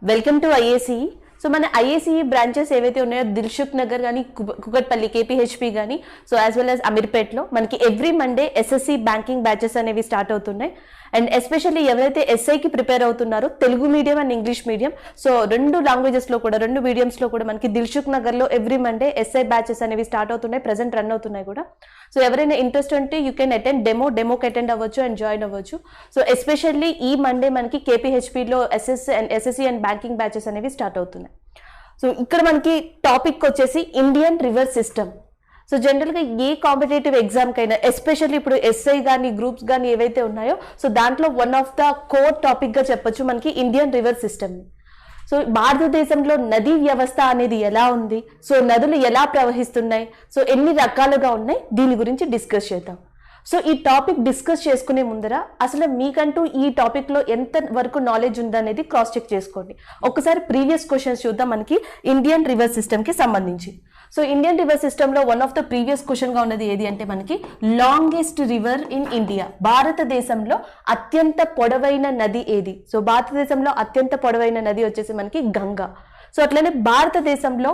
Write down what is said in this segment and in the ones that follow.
Welcome to IAC. So మన IAC branches ఏవైతే ఉన్నాయో దిల్సుఖ్ నగర్ కానీ కుకట్పల్లి కేపీహెచ్పి కానీ సో యాజ్ వెల్ యాజ్ అమీర్పేట్లో మనకి every Monday SSC banking batches అనేవి స్టార్ట్ అవుతున్నాయి. అండ్ ఎస్పెషల్లీ ఎవరైతే ఎస్ఐకి ప్రిపేర్ అవుతున్నారో Telugu medium and English medium so రెండు లాంగ్వేజెస్లో కూడా రెండు మీడియంస్లో కూడా మనకి దిల్సుఖ్ నగర్లో ఎవ్రీ మండే ఎస్ఐ బ్యాచెస్ అనేవి స్టార్ట్ అవుతున్నాయి, ప్రెసెంట్ రన్ అవుతున్నాయి కూడా. సో ఎవరైనా ఇంట్రెస్ట్ ఉంటే యూ కెన్ అటెండ్ డెమోకి అటెండ్ అవ్వచ్చు అండ్ జాయిన్ అవ్వచ్చు. సో ఎస్పెషల్లీ ఈ మండే మనకి కేపీహెచ్పిలో ఎస్ఎస్సి అండ్ బ్యాంకింగ్ బ్యాచెస్ అనేవి స్టార్ట్ అవుతున్నాయి. సో ఇక్కడ మనకి టాపిక్ వచ్చేసి ఇండియన్ రివర్ సిస్టమ్. సో జనరల్గా ఏ కాంపిటేటివ్ ఎగ్జామ్కైనా ఎస్పెషల్లీ ఇప్పుడు ఎస్ఐ కానీ గ్రూప్స్ కానీ ఏవైతే ఉన్నాయో సో దాంట్లో వన్ ఆఫ్ ద కోర్ టాపిక్గా చెప్పొచ్చు మనకి ఇండియన్ రివర్ సిస్టమ్ని. సో భారతదేశంలో నదీ వ్యవస్థ అనేది ఎలా ఉంది, సో నదులు ఎలా ప్రవహిస్తున్నాయి, సో ఎన్ని రకాలుగా ఉన్నాయి, దీని గురించి డిస్కస్ చేద్దాం. సో ఈ టాపిక్ డిస్కస్ చేసుకునే ముందర అసలు మీకంటూ ఈ టాపిక్లో ఎంత వరకు నాలెడ్జ్ ఉందనేది క్రాస్ చెక్ చేసుకోండి. ఒకసారి ప్రీవియస్ క్వశ్చన్స్ చూద్దాం మనకి ఇండియన్ రివర్ సిస్టమ్కి సంబంధించి. సో ఇండియన్ రివర్ సిస్టంలో వన్ ఆఫ్ ద ప్రీవియస్ క్వశ్చన్గా ఉన్నది ఏది అంటే మనకి లాంగెస్ట్ రివర్ ఇన్ ఇండియా, భారతదేశంలో అత్యంత పొడవైన నది ఏది? సో భారతదేశంలో అత్యంత పొడవైన నది వచ్చేసి మనకి గంగా. సో అట్లనే భారతదేశంలో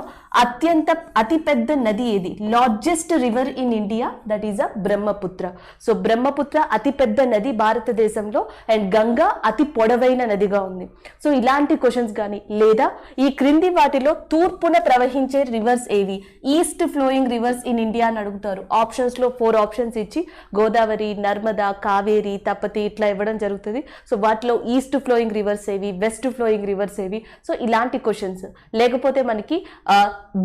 అతిపెద్ద నది ఏది? Largest river in India, that is a Brahmaputra. So Brahmaputra అతిపెద్ద నది భారతదేశంలో అండ్ గంగా అతి పొడవైన నదిగా ఉంది. సో ఇలాంటి క్వశ్చన్స్ కానీ లేదా ఈ క్రింది వాటిలో తూర్పున ప్రవహించే రివర్స్ ఏవి? East flowing rivers in India అని అడుగుతారు. ఆప్షన్స్లో 4 ఆప్షన్స్ ఇచ్చి గోదావరి, నర్మదా, కావేరి, తపతి ఇట్లా ఇవ్వడం జరుగుతుంది. సో వాటిలో ఈస్ట్ ఫ్లోయింగ్ రివర్స్ ఏవి, వెస్ట్ ఫ్లోయింగ్ రివర్స్ ఏవి? సో ఇలాంటి క్వశ్చన్స్. లేకపోతే మనకి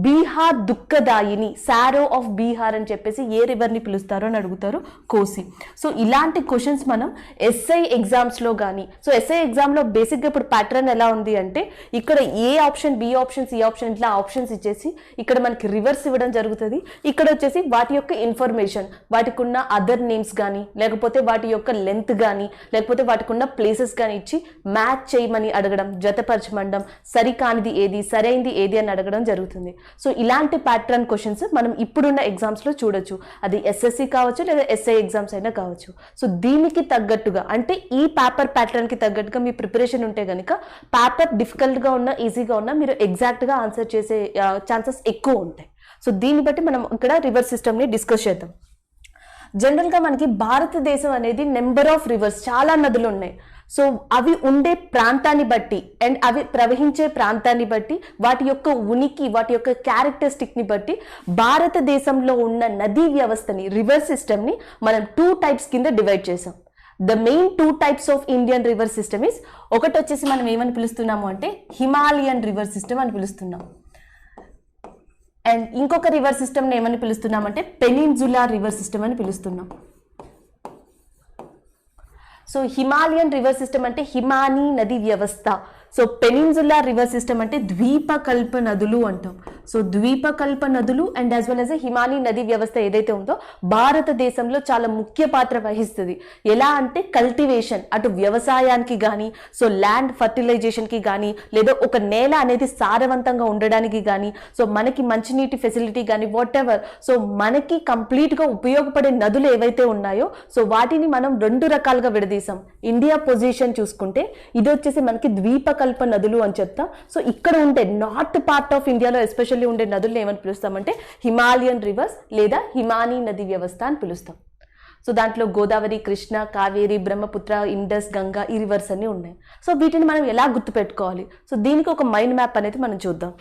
బీహార్ దుఃఖదాయిని, సారో ఆఫ్ బీహార్ అని చెప్పేసి ఏ రివర్ని పిలుస్తారో అని అడుగుతారు, కోసి. సో ఇలాంటి క్వశ్చన్స్ మనం ఎస్ఐ ఎగ్జామ్స్లో కానీ, సో ఎస్ఐ ఎగ్జామ్లో బేసిక్గా ఇప్పుడు ప్యాటర్న్ ఎలా ఉంది అంటే ఇక్కడ A option, B option, C option ఇట్లా ఆప్షన్స్ ఇచ్చేసి ఇక్కడ మనకి రివర్స్ ఇవ్వడం జరుగుతుంది. ఇక్కడ వచ్చేసి వాటి యొక్క ఇన్ఫర్మేషన్, వాటికి ఉన్న అదర్ నేమ్స్ కానీ లేకపోతే వాటి యొక్క లెంత్ కానీ లేకపోతే వాటికి ఉన్న ప్లేసెస్ కానీ ఇచ్చి మ్యాచ్ చేయమని అడగడం, జతపరచమండం, సరికానిది ఏది, సరైంది ఏది అని అడగడం జరుగుతుంది. సో ఇలాంటి ప్యాటర్న్ క్వశ్చన్స్ మనం ఇప్పుడున్న ఎగ్జామ్స్లో చూడొచ్చు. అది ఎస్ఎస్సి కావచ్చు లేదా ఎస్ఐ ఎగ్జామ్స్ అయినా కావచ్చు. సో దీనికి తగ్గట్టుగా అంటే ఈ పేపర్ ప్యాటర్న్కి తగ్గట్టుగా మీ ప్రిపరేషన్ ఉంటే కనుక పేపర్ డిఫికల్ట్గా ఉన్నా ఈజీగా ఉన్నా మీరు ఎగ్జాక్ట్గా ఆన్సర్ చేసే ఛాన్సెస్ ఎక్కువ ఉంటాయి. సో దీన్ని బట్టి మనం ఇక్కడ రివర్ సిస్టమ్ని డిస్కస్ చేద్దాం. జనరల్గా మనకి భారతదేశం అనేది నెంబర్ ఆఫ్ రివర్స్, చాలా నదులు ఉన్నాయి. సో అవి ఉండే ప్రాంతాన్ని బట్టి అండ్ అవి ప్రవహించే ప్రాంతాన్ని బట్టి వాటి యొక్క ఉనికి, వాటి యొక్క క్యారెక్టరిస్టిక్ని బట్టి భారతదేశంలో ఉన్న నదీ వ్యవస్థని, రివర్ సిస్టమ్ని మనం 2 టైప్స్ కింద డివైడ్ చేసాం. The main 2 types of Indian river system is, ఒకటి వచ్చేసి మనం ఏమని పిలుస్తున్నాము అంటే హిమాలయన్ రివర్ సిస్టమ్ అని పిలుస్తున్నాం. అండ్ ఇంకొక రివర్ సిస్టమ్ని ఏమని పిలుస్తున్నామంటే పెనిన్సులా రివర్ సిస్టమ్ అని పిలుస్తున్నాం. సో హిమాలయన్ రివర్ సిస్టమ్ అంటే హిమానీ నది వ్యవస్థ. సో పెనిన్సులా రివర్ సిస్టమ్ అంటే ద్వీపకల్ప నదులు అంటాం. సో ద్వీపకల్ప నదులు అండ్ యాజ్ వెల్ యాజ్ హిమానీ నది వ్యవస్థ ఏదైతే ఉందో భారతదేశంలో చాలా ముఖ్య పాత్ర వహిస్తుంది. ఎలా అంటే కల్టివేషన్, అటు వ్యవసాయానికి కానీ, సో ల్యాండ్ ఫర్టిలైజేషన్కి కానీ, లేదా ఒక నేల అనేది సారవంతంగా ఉండడానికి కానీ, సో మనకి మంచినీటి ఫెసిలిటీ కానీ వాట్ ఎవర్, సో మనకి కంప్లీట్గా ఉపయోగపడే నదులు ఏవైతే ఉన్నాయో సో వాటిని మనం 2 రకాలుగా విడదీసాం. ఇండియా పొజిషన్ చూసుకుంటే ఇది వచ్చేసి మనకి ద్వీపకల్ప నదులు అని చెప్తాం. సో ఇక్కడ ఉండే నార్త్ పార్ట్ ఆఫ్ ఇండియాలో ఎస్పెషల్లీ ఉండే నదులు ఏమని పిలుస్తామంటే హిమాలయన్ రివర్స్ లేదా హిమానీ నది వ్యవస్థ అని పిలుస్తాం. సో దాంట్లో గోదావరి, కృష్ణ, కావేరి, బ్రహ్మపుత్ర, ఇండస్, గంగా ఈ రివర్స్ అన్ని ఉన్నాయి. సో వీటిని మనం ఎలా గుర్తుపెట్టుకోవాలి? సో దీనికి ఒక మైండ్ మ్యాప్ అనేది మనం చూద్దాం.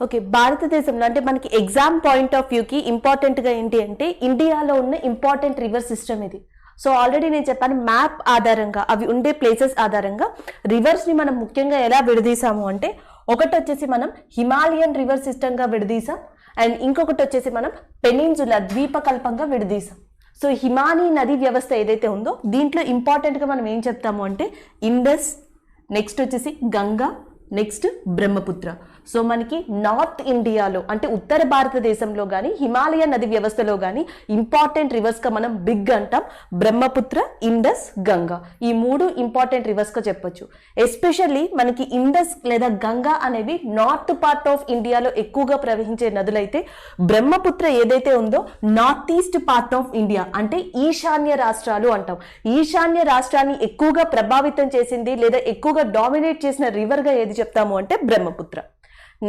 ఓకే, భారతదేశంలో అంటే మనకి ఎగ్జామ్ పాయింట్ ఆఫ్ వ్యూకి ఇంపార్టెంట్గా ఏంటి అంటే ఇండియాలో ఉన్న ఇంపార్టెంట్ రివర్ సిస్టమ్ ఇది. సో ఆల్రెడీ నేను చెప్పాను, మ్యాప్ ఆధారంగా అవి ఉండే ప్లేసెస్ ఆధారంగా రివర్స్ని మనం ముఖ్యంగా ఎలా విడదీసాము అంటే, ఒకటి వచ్చేసి మనం హిమాలయన్ రివర్ సిస్టమ్గా విడదీసాం, అండ్ ఇంకొకటి వచ్చేసి మనం పెనిన్సులా ద్వీపకల్పంగా విడదీసాం. సో హిమానీ నది వ్యవస్థ ఏదైతే ఉందో దీంట్లో ఇంపార్టెంట్గా మనం ఏం చెప్తాము అంటే ఇండస్, నెక్స్ట్ వచ్చేసి గంగా, నెక్స్ట్ బ్రహ్మపుత్ర. సో మనకి నార్త్ ఇండియాలో అంటే ఉత్తర భారతదేశంలో కానీ హిమాలయ నది వ్యవస్థలో కానీ ఇంపార్టెంట్ రివర్స్గా మనం బిగ్ అంటాం బ్రహ్మపుత్ర, ఇండస్, గంగా. ఈ మూడు ఇంపార్టెంట్ రివర్స్గా చెప్పొచ్చు. ఎస్పెషల్లీ మనకి ఇండస్ లేదా గంగా అనేవి నార్త్ పార్ట్ ఆఫ్ ఇండియాలో ఎక్కువగా ప్రవహించే నదులైతే, బ్రహ్మపుత్ర ఏదైతే ఉందో north east part of India అంటే ఈశాన్య రాష్ట్రాలు అంటాం. ఈశాన్య రాష్ట్రాన్ని ఎక్కువగా ప్రభావితం చేసింది లేదా ఎక్కువగా డామినేట్ చేసిన రివర్గా ఏది చెప్తాము అంటే Brahmaputra.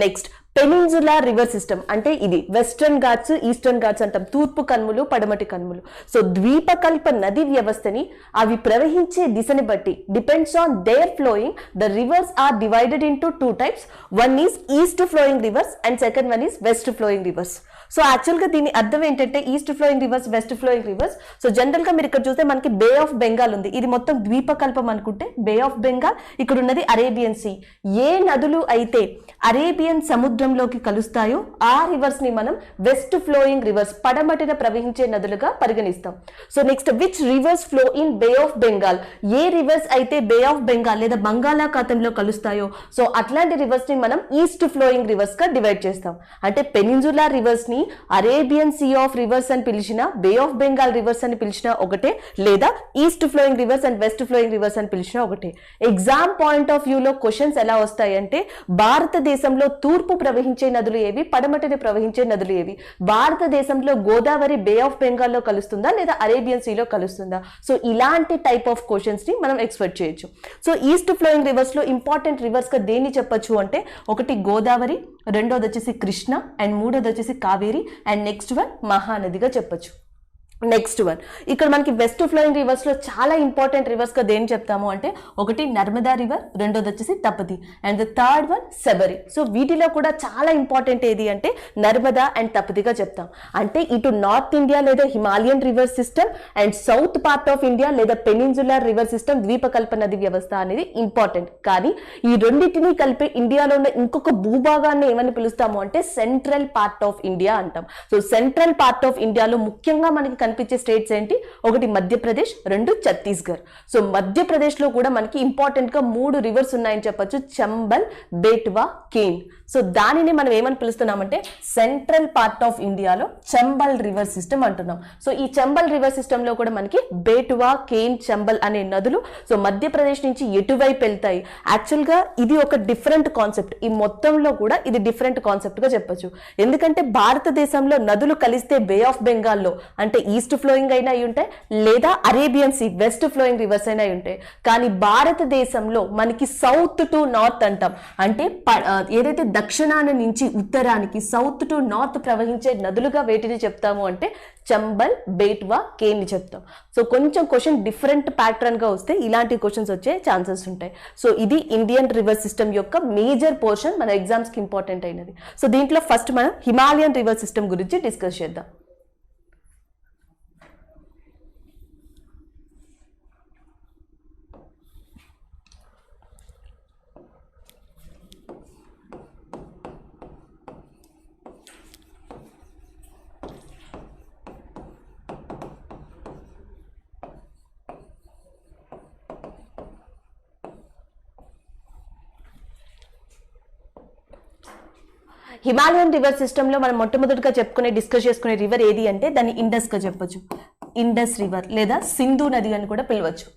Next peninsula river system అంటే ఇది వెస్టర్న్ ఘాట్స్, ఈస్టర్న్ ఘాట్స్ అంటాం, తూర్పు కనుమలు, పడమటి కనుమలు. సో ద్వీపకల్ప నది వ్యవస్థని అవి ప్రవహించే దిశని బట్టి depends on their flowing the rivers are divided into two types. One is east flowing rivers and second one is west flowing rivers. So యాక్చువల్గా దీని అర్థం ఏంటంటే east flowing rivers, west flowing rivers. So జనరల్గా మీరు ఇక్కడ చూస్తే మనకి బే of Bengal ఉంది, ఇది మొత్తం ద్వీపకల్పం అనుకుంటే బే ఆఫ్ బెంగాల్, ఇక్కడ ఉన్నది అరేబియన్ సీ. ఏ నదులు అయితే అరేబియన్ సముద్రంలోకి కలుస్తాయో ఆ రివర్స్ ని మనం వెస్ట్ ఫ్లోయింగ్ రివర్స్, పడమటిన ప్రవహించే నదులుగా పరిగణిస్తాం. So next which rivers flow in bay of Bengal, ఏ రివర్స్ అయితే బే ఆఫ్ బెంగాల్ లేదా బంగాళాఖాతంలో కలుస్తాయో సో అట్లాంటి రివర్స్ ని మనం ఈస్ట్ ఫ్లోయింగ్ రివర్స్ గా డివైడ్ చేస్తాం. అంటే పెనిన్సులా రివర్స్ ని అరేబియన్ సీ ఆఫ్ రివర్స్ అని పిలిచిన, బే ఆఫ్ బెంగాల్ రివర్స్ అని పిలిచిన ఒకటే, లేదా east flowing rivers and west flowing reverse అని పిలిచిన ఒకటే. ఎగ్జామ్ పాయింట్ ఆఫ్ వ్యూలో క్వశ్చన్స్ ఎలా వస్తాయి అంటే భారతదేశంలో తూర్పు ప్రవహించే నదులు ఏవి, పడమటిని ప్రవహించే నదులు ఏవి, భారతదేశంలో గోదావరి బే ఆఫ్ బెంగాల్లో కలుస్తుందా లేదా అరేబియన్ సీలో కలుస్తుందా. సో ఇలాంటి టైప్ ఆఫ్ క్వశ్చన్స్ ని మనం ఎక్స్పెక్ట్ చేయొచ్చు. సో ఈస్ట్ ఫ్లోయింగ్ రివర్స్ లో ఇంపార్టెంట్ రివర్స్ గా దేన్ని చెప్పొచ్చు అంటే ఒకటి గోదావరి, రెండోది వచ్చేసి కృష్ణ, అండ్ మూడోది వచ్చేసి కావేరి, అండ్ నెక్స్ట్ వన్ మహానదిగా చెప్పొచ్చు. నెక్స్ట్ వన్ ఇక్కడ మనకి వెస్ట్ ఫ్లోయింగ్ రివర్స్ లో చాలా ఇంపార్టెంట్ రివర్స్ గా దేని చెప్తాము అంటే ఒకటి నర్మదా రివర్, రెండోది వచ్చేసి Tapati, and the third one Sabari. So వీటిలో కూడా చాలా ఇంపార్టెంట్ ఏది అంటే నర్మదా అండ్ తపతిగా చెప్తాం. అంటే ఇటు నార్త్ ఇండియా లేదా Himalayan river system and south part of India లేదా పెనిన్సులర్ రివర్ సిస్టమ్ ద్వీపకల్ప నది వ్యవస్థ అనేది ఇంపార్టెంట్. కానీ ఈ రెండింటినీ కలిపి ఇండియాలో ఉన్న ఇంకొక భూభాగాన్ని ఏమని పిలుస్తాము అంటే సెంట్రల్ పార్ట్ ఆఫ్ ఇండియా అంటాం. సో సెంట్రల్ పార్ట్ ఆఫ్ ఇండియాలో ముఖ్యంగా మనకి కనిపించే స్టేట్స్ ఏంటి, ఒకటి మధ్యప్రదేశ్, రెండు ఛత్తీస్గఢ్. సో మధ్యప్రదేశ్ లో కూడా మనకి ఇంపార్టెంట్ గా 3 రివర్స్ ఉన్నాయని చెప్పొచ్చు, చంబల్, బేట్వా, కేన్. సో దానిని మనం ఏమని పిలుస్తున్నామంటే సెంట్రల్ పార్ట్ ఆఫ్ ఇండియాలో చంబల్ రివర్ సిస్టమ్ అంటున్నాం. సో ఈ చంబల్ రివర్ సిస్టమ్ లో కూడా మనకి బేట్వా, కేన్, చంబల్ అనే నదులు సో మధ్యప్రదేశ్ నుంచి ఎటువైపు వెళ్తాయి. యాక్చువల్ గా ఇది ఒక డిఫరెంట్ కాన్సెప్ట్, ఈ మొత్తంలో కూడా ఇది డిఫరెంట్ కాన్సెప్ట్ గా చెప్పొచ్చు. ఎందుకంటే భారతదేశంలో నదులు కలిస్తే బే ఆఫ్ బెంగాల్లో అంటే ఈస్ట్ ఫ్లోయింగ్ అయినా అయి ఉంటాయి, లేదా Arabian sea west flowing rivers అయినా ఉంటాయి. కానీ భారతదేశంలో మనకి సౌత్ టు నార్త్ అంటాం. అంటే ఏదైతే దక్షిణాన నుంచి ఉత్తరానికి సౌత్ టు నార్త్ ప్రవహించే నదులుగా వేటిని చెప్తాము అంటే చంబల్, బేట్వా, కేన్ ని చెప్తాం. సో కొంచెం క్వశ్చన్ డిఫరెంట్ ప్యాటర్న్ గా వస్తే ఇలాంటి క్వశ్చన్స్ వచ్చే ఛాన్సెస్ ఉంటాయి. సో ఇది ఇండియన్ రివర్ సిస్టమ్ యొక్క మేజర్ పోర్షన్ మన ఎగ్జామ్స్ కి ఇంపార్టెంట్ అయినది. సో దీంట్లో ఫస్ట్ మనం హిమాలయన్ రివర్ సిస్టమ్ గురించి డిస్కస్ చేద్దాం. హిమాలయన్ రివర్ సిస్టమ్ లో మనం మొట్టమొదటిగా డిస్కస్ చేసుకునే రివర్ ఏది అంటే దాన్ని ఇండస్ గా చెప్పొచ్చు. ఇండస్ రివర్ లేదా సింధు నది అని కూడా పిలవచ్చు.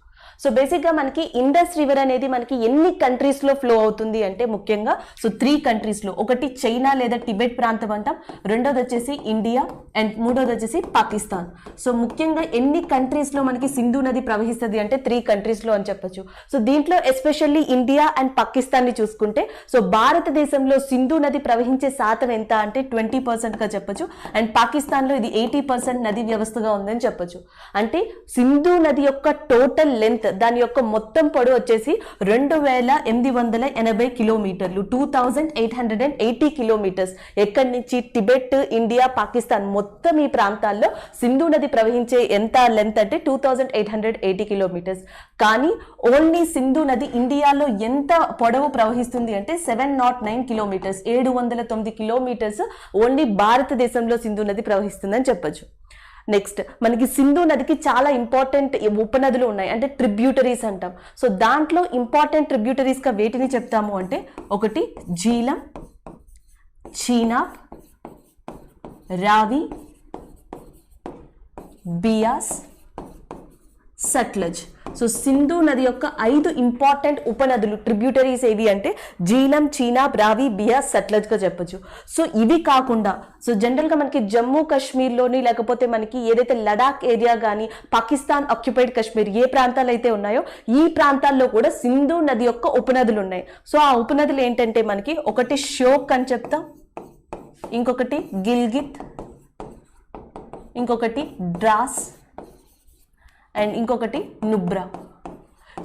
సో బేసిక్గా మనకి ఇండస్ రివర్ అనేది మనకి ఎన్ని కంట్రీస్లో ఫ్లో అవుతుంది అంటే ముఖ్యంగా సో 3 కంట్రీస్లో, ఒకటి చైనా లేదా టిబెట్ ప్రాంతం అంటాం, రెండోది వచ్చేసి ఇండియా, అండ్ మూడోది వచ్చేసి పాకిస్తాన్. సో ముఖ్యంగా ఎన్ని కంట్రీస్లో మనకి సింధు నది ప్రవహిస్తుంది అంటే 3 కంట్రీస్లో అని చెప్పొచ్చు. సో దీంట్లో ఎస్పెషల్లీ ఇండియా అండ్ పాకిస్తాన్ని చూసుకుంటే సో భారతదేశంలో సింధు నది ప్రవహించే శాతం ఎంత అంటే 20%గా చెప్పొచ్చు, అండ్ పాకిస్తాన్లో ఇది 80% నది వ్యవస్థగా ఉందని చెప్పొచ్చు. అంటే సింధు నది యొక్క టోటల్ లెంత్ దాని యొక్క మొత్తం పొడవు వచ్చేసి 2880 కిలోమీటర్లు, 2880 కిలోమీటర్స్. ఎక్కడి నుంచి టిబెట్, ఇండియా, పాకిస్తాన్ మొత్తం ఈ ప్రాంతాల్లో సింధు నది ప్రవహించే ఎంత లెంత్ అంటే 2880 కిలోమీటర్స్. కానీ ఓన్లీ సింధు నది ఇండియాలో ఎంత పొడవు ప్రవహిస్తుంది అంటే 709 కిలోమీటర్స్, 709 కిలోమీటర్స్ ఓన్లీ భారతదేశంలో సింధు నది ప్రవహిస్తుందని చెప్పొచ్చు. నెక్స్ట్ మనకి సింధు నదికి చాలా ఇంపార్టెంట్ ఉపనదులు ఉన్నాయి, అంటే ట్రిబ్యూటరీస్ అంటాం. సో దాంట్లో ఇంపార్టెంట్ ట్రిబ్యూటరీస్ గా వేటిని చెప్తాము అంటే ఒకటి జీలం, చీనాబ్, రావి, బియాస్, సట్లజ్. సో సింధు నది యొక్క 5 ఇంపార్టెంట్ ఉపనదులు ట్రిబ్యూటరీస్ ఏవి అంటే జీలం, చీనాబ్, రావి, బియాస్, సట్లజ్ గా చెప్పొచ్చు. సో ఇవి కాకుండా సో జనరల్ గా మనకి జమ్మూ కాశ్మీర్లోని లేకపోతే మనకి ఏదైతే లడాక్ ఏరియా కానీ పాకిస్తాన్ ఆక్యుపైడ్ కాశ్మీర్ ఏ ప్రాంతాలు అయితే ఉన్నాయో ఈ ప్రాంతాల్లో కూడా సింధు నది యొక్క ఉపనదులు ఉన్నాయి. సో ఆ ఉపనదులు ఏంటంటే మనకి ఒకటి ష్యోక్ అని చెప్తాం, ఇంకొకటి గిల్గిత్, ఇంకొకటి డ్రాస్ అండ్ ఇంకొకటి నుబ్రా.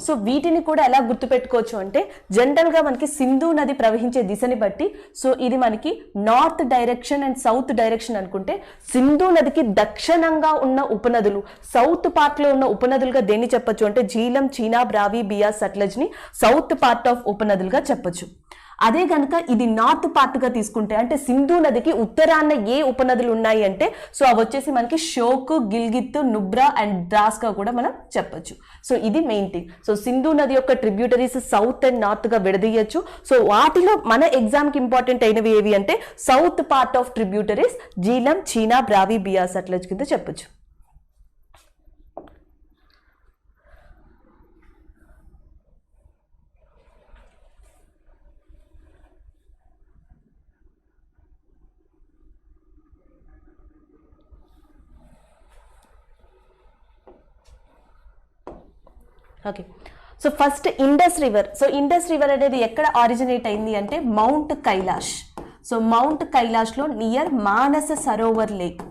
సో వీటిని కూడా ఎలా గుర్తుపెట్టుకోవచ్చు అంటే జనరల్గా మనకి సింధు నది ప్రవహించే దిశని బట్టి సో ఇది మనకి north direction and south direction అనుకుంటే సింధు నదికి దక్షిణంగా ఉన్న ఉపనదులు, సౌత్ పార్ట్లో ఉన్న ఉపనదులుగా దేన్ని చెప్పొచ్చు అంటే Jhelum, Chenab, Ravi, Beas, సట్లజ్ని south part of ఉపనదులుగా చెప్పొచ్చు. అదే కనుక ఇది నార్త్ పార్ట్గా తీసుకుంటే అంటే సింధు నదికి ఉత్తరాన ఏ ఉపనదులు ఉన్నాయి అంటే సో అవి వచ్చేసి మనకి షోక్, గిల్గిత్, నుబ్రా అండ్ ద్రాస్గా కూడా మనం చెప్పొచ్చు. సో ఇది మెయిన్ థింగ్. సో సింధు నది యొక్క ట్రిబ్యూటరీస్ సౌత్ అండ్ నార్త్ గా విడదీయచ్చు. సో వాటిలో మన ఎగ్జామ్కి ఇంపార్టెంట్ అయినవి ఏవి అంటే south part of tributaries Jhelum, Chenab, Ravi, Beas, Sutlej కింద చెప్పొచ్చు. Okay, so first Indus river. So Indus river అనేది ఎక్కడ ఆరిజినేట్ అయింది అంటే మౌంట్ కైలాష్. సో మౌంట్ కైలాష్లో near Manasa Sarovar lake.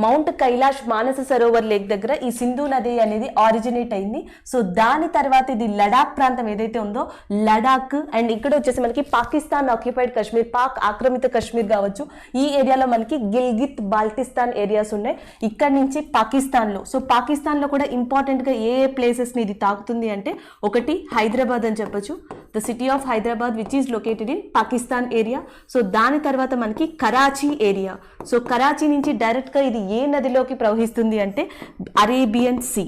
Mount Kailash Manasa Sarovar lake దగ్గర ఈ సింధు నది అనేది ఆరిజినేట్ అయింది. సో దాని తర్వాత ఇది లడాక్ ప్రాంతం ఏదైతే ఉందో లడాక్ అండ్ ఇక్కడ వచ్చేసి మనకి పాకిస్తాన్ ఆక్యుపైడ్ కాశ్మీర్, పాక్ ఆక్రమిత కాశ్మీర్ కావచ్చు, ఈ ఏరియాలో మనకి గిల్గిత్, బాల్టిస్తాన్ ఏరియాస్ ఉన్నాయి. ఇక్కడ నుంచి పాకిస్తాన్లో సో పాకిస్తాన్లో కూడా ఇంపార్టెంట్గా ఏ ఏ ప్లేసెస్ని ఇది తాకుతుంది అంటే ఒకటి హైదరాబాద్ అని చెప్పొచ్చు, the city of Hyderabad which is located in Pakistan area. So దాని తర్వాత మనకి కరాచీ ఏరియా. సో కరాచీ నుంచి డైరెక్ట్గా ఇది ఏ నదిలోకి ప్రవహిస్తుంది అంటే అరేబియన్ సీ.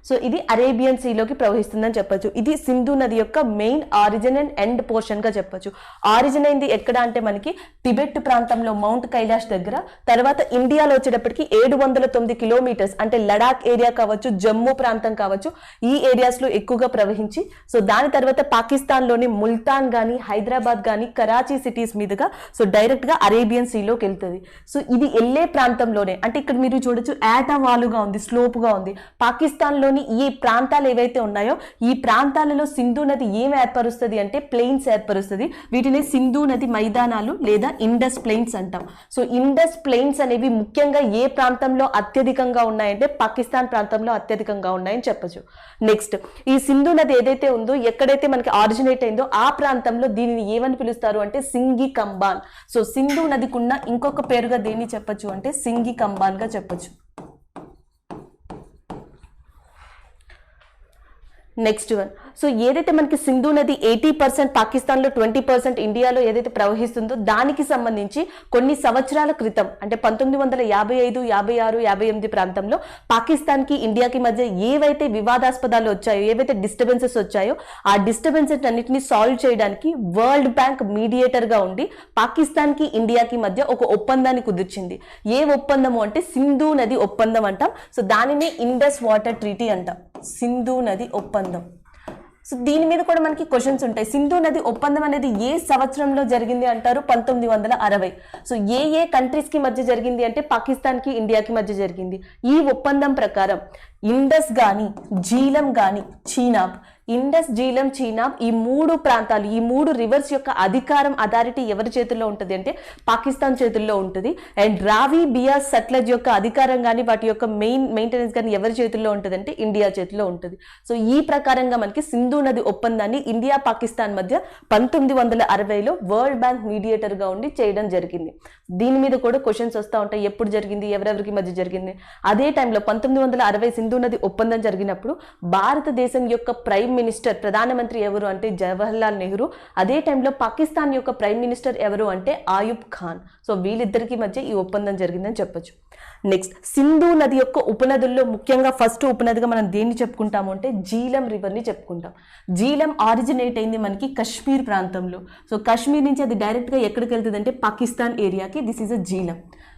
సో ఇది అరేబియన్ సీలోకి ప్రవహిస్తుందని చెప్పొచ్చు. ఇది సింధు నది యొక్క main origin and end portion గా చెప్పొచ్చు. ఆరిజిన్ అయింది ఎక్కడ అంటే మనకి టిబెట్ ప్రాంతంలో మౌంట్ కైలాష్ దగ్గర, తర్వాత ఇండియాలో వచ్చేటప్పటికి 709 కిలోమీటర్స్ అంటే లడాక్ ఏరియా కావచ్చు, జమ్మూ ప్రాంతం కావచ్చు, ఈ ఏరియాస్ లో ఎక్కువగా ప్రవహించి సో దాని తర్వాత పాకిస్తాన్ లోని ముల్తాన్ గానీ, హైదరాబాద్ గానీ, కరాచీ సిటీస్ మీదుగా సో డైరెక్ట్ గా అరేబియన్ సీలోకి వెళ్తుంది. సో ఇది వెళ్ళే ప్రాంతంలోనే అంటే ఇక్కడ మీరు చూడొచ్చు ఏటవాలుగా ఉంది, స్లోప్ గా ఉంది. పాకిస్తాన్ లో ఈ ప్రాంతాలు ఏవైతే ఉన్నాయో ఈ ప్రాంతాలలో సింధు నది ఏం ఏర్పరుస్తుంది అంటే ప్లెయిన్స్ ఏర్పరుస్తుంది. వీటిని సింధు నది మైదానాలు లేదా ఇండస్ ప్లెయిన్స్ అంటాం. సో ఇండస్ ప్లెయిన్స్ అనేవి ముఖ్యంగా ఏ ప్రాంతంలో అత్యధికంగా ఉన్నాయంటే పాకిస్తాన్ ప్రాంతంలో అత్యధికంగా ఉన్నాయని చెప్పొచ్చు. నెక్స్ట్ ఈ సింధు నది ఏదైతే ఉందో ఎక్కడైతే మనకి ఆరిజినేట్ అయిందో ఆ ప్రాంతంలో దీనిని ఏమని పిలుస్తారు అంటే సింగి కంబాన్. సో సింధు నదికున్న ఇంకొక పేరుగా దేన్ని చెప్పొచ్చు అంటే సింగి కంబాన్ గా చెప్పొచ్చు. నెక్స్ట్ వన్, సో ఏదైతే మనకి సింధు నది 80% పాకిస్తాన్లో 20% ఇండియాలో ఏదైతే ప్రవహిస్తుందో దానికి సంబంధించి కొన్ని సంవత్సరాల క్రితం అంటే 1955, 56, 58 ప్రాంతంలో పాకిస్తాన్కి ఇండియాకి మధ్య ఏవైతే వివాదాస్పదాలు వచ్చాయో, ఏవైతే డిస్టర్బెన్సెస్ వచ్చాయో ఆ డిస్టర్బెన్సెస్ అన్నింటినీ సాల్వ్ చేయడానికి వరల్డ్ బ్యాంక్ మీడియేటర్గా ఉండి పాకిస్తాన్కి ఇండియాకి మధ్య ఒక ఒప్పందాన్ని కుదిర్చింది. ఏ ఒప్పందము అంటే సింధు నది ఒప్పందం అంటాం. సో దానిని ఇండస్ వాటర్ ట్రీటీ అంటాం, సింధు నది ఒప్పందం. సో దీని మీద కూడా మనకి క్వశ్చన్స్ ఉంటాయి. సింధు నది ఒప్పందం అనేది ఏ సంవత్సరంలో జరిగింది అంటారు 1960. సో ఏ ఏ కంట్రీస్ కి మధ్య జరిగింది అంటే పాకిస్తాన్ కి ఇండియాకి మధ్య జరిగింది. ఈ ఒప్పందం ప్రకారం ఇండస్ గాని, జీలం గాని, చీనాబ్ ఇండస్, జీలం, చీనాబ్ ఈ 3 ప్రాంతాలు, ఈ 3 రివర్స్ యొక్క అథారిటీ ఎవరి చేతుల్లో ఉంటుంది అంటే పాకిస్తాన్ చేతుల్లో ఉంటుంది. అండ్ రావి, బియాస్, సట్లెజ్ యొక్క అధికారం కానీ వాటి యొక్క మెయింటెనెన్స్ కానీ ఎవరి చేతుల్లో ఉంటుంది అంటే ఇండియా చేతిలో ఉంటుంది. సో ఈ ప్రకారంగా మనకి సింధు నది ఒప్పందాన్ని ఇండియా పాకిస్తాన్ మధ్య 1960లో వరల్డ్ బ్యాంక్ మీడియేటర్ గా ఉండి చేయడం జరిగింది. దీని మీద కూడా క్వశ్చన్స్ వస్తూ ఉంటాయి, ఎప్పుడు జరిగింది, ఎవరెవరికి మధ్య జరిగింది. అదే టైంలో 1960 సింధు నది ఒప్పందం జరిగినప్పుడు భారతదేశం యొక్క ప్రైమ్ మినిస్టర్, ప్రధానమంత్రి ఎవరు అంటే జవహర్లాల్ నెహ్రూ. అదే టైంలో పాకిస్తాన్ యొక్క ప్రైమ్ మినిస్టర్ ఎవరు అంటే ఆయుబ్ ఖాన్. సో వీళ్ళిద్దరికి మధ్య ఈ ఒప్పందం జరిగిందని చెప్పొచ్చు. నెక్స్ట్, సింధు నది యొక్క ఉపనదుల్లో ముఖ్యంగా ఫస్ట్ ఉపనదిగా మనం దేన్ని చెప్పుకుంటాము అంటే జీలం రివర్ని చెప్పుకుంటాం. జీలం ఆరిజినేట్ అయింది మనకి కశ్మీర్ ప్రాంతంలో. సో కశ్మీర్ నుంచి అది డైరెక్ట్గా ఎక్కడికి వెళ్తుంది అంటే పాకిస్తాన్ ఏరియాకి. This is a Jhelum.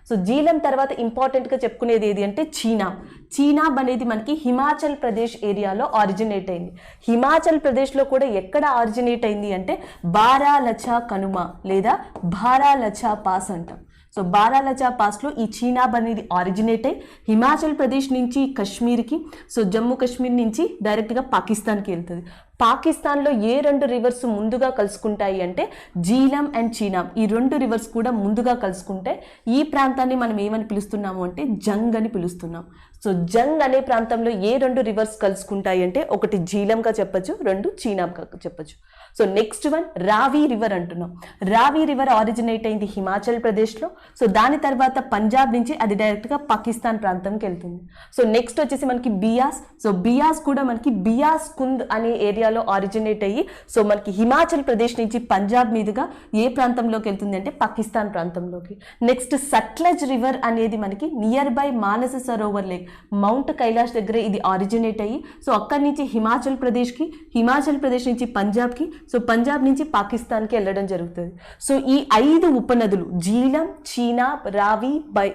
So Jhelum తర్వాత ఇంపార్టెంట్గా చెప్పుకునేది ఏది అంటే చీనాబ్. చీనాబ్ అనేది మనకి హిమాచల్ ప్రదేశ్ ఏరియాలో ఆరిజినేట్ అయింది. హిమాచల్ ప్రదేశ్లో కూడా ఎక్కడ ఆరిజినేట్ అయింది అంటే బారాలచా కనుమ లేదా బారాలచా పాస్ అంటాం. సో బారాలచా పాస్లో ఈ చీనాబ్ అనేది ఆరిజినేట్ అయ్యి హిమాచల్ ప్రదేశ్ నుంచి కశ్మీర్కి, సో జమ్మూ కాశ్మీర్ నుంచి డైరెక్ట్గా పాకిస్తాన్కి వెళ్తుంది. పాకిస్తాన్లో ఏ 2 రివర్స్ ముందుగా కలుసుకుంటాయి అంటే జీలం అండ్ చీనాబ్. ఈ 2 రివర్స్ కూడా ముందుగా కలుసుకుంటాయి. ఈ ప్రాంతాన్ని మనం ఏమని పిలుస్తున్నాము అంటే జంగ్ అని పిలుస్తున్నాం. సో జంగ్ అనే ప్రాంతంలో ఏ 2 రివర్స్ కలుసుకుంటాయి అంటే ఒకటి జీలంగా చెప్పచ్చు, 2 చీనాబ్గా చెప్పచ్చు. సో నెక్స్ట్ వన్ రావి రివర్ అంటున్నాం. రావి రివర్ ఆరిజినేట్ అయింది హిమాచల్ ప్రదేశ్లో. సో దాని తర్వాత పంజాబ్ నుంచి అది డైరెక్ట్గా పాకిస్తాన్ ప్రాంతంకి వెళ్తుంది. సో నెక్స్ట్ వచ్చేసి మనకి బియాస్. సో బియాస్ కూడా మనకి బియాస్ కుంద్ అనే ఏరియాలో ఆరిజినేట్ అయ్యి సో మనకి హిమాచల్ ప్రదేశ్ నుంచి పంజాబ్ మీదుగా ఏ ప్రాంతంలోకి వెళ్తుంది అంటే పాకిస్తాన్ ప్రాంతంలోకి. నెక్స్ట్ సట్లెజ్ రివర్ అనేది మనకి near by Manasa Sarovar lake, mount Kailash దగ్గర ఇది ఆరిజినేట్ అయ్యి సో అక్కడి నుంచి హిమాచల్ ప్రదేశ్కి, హిమాచల్ ప్రదేశ్ నుంచి పంజాబ్కి, సో పంజాబ్ నుంచి పాకిస్తాన్కి వెళ్ళడం జరుగుతుంది. సో ఈ 5 ఉపనదులు జీలం, చీనాబ్, రావి,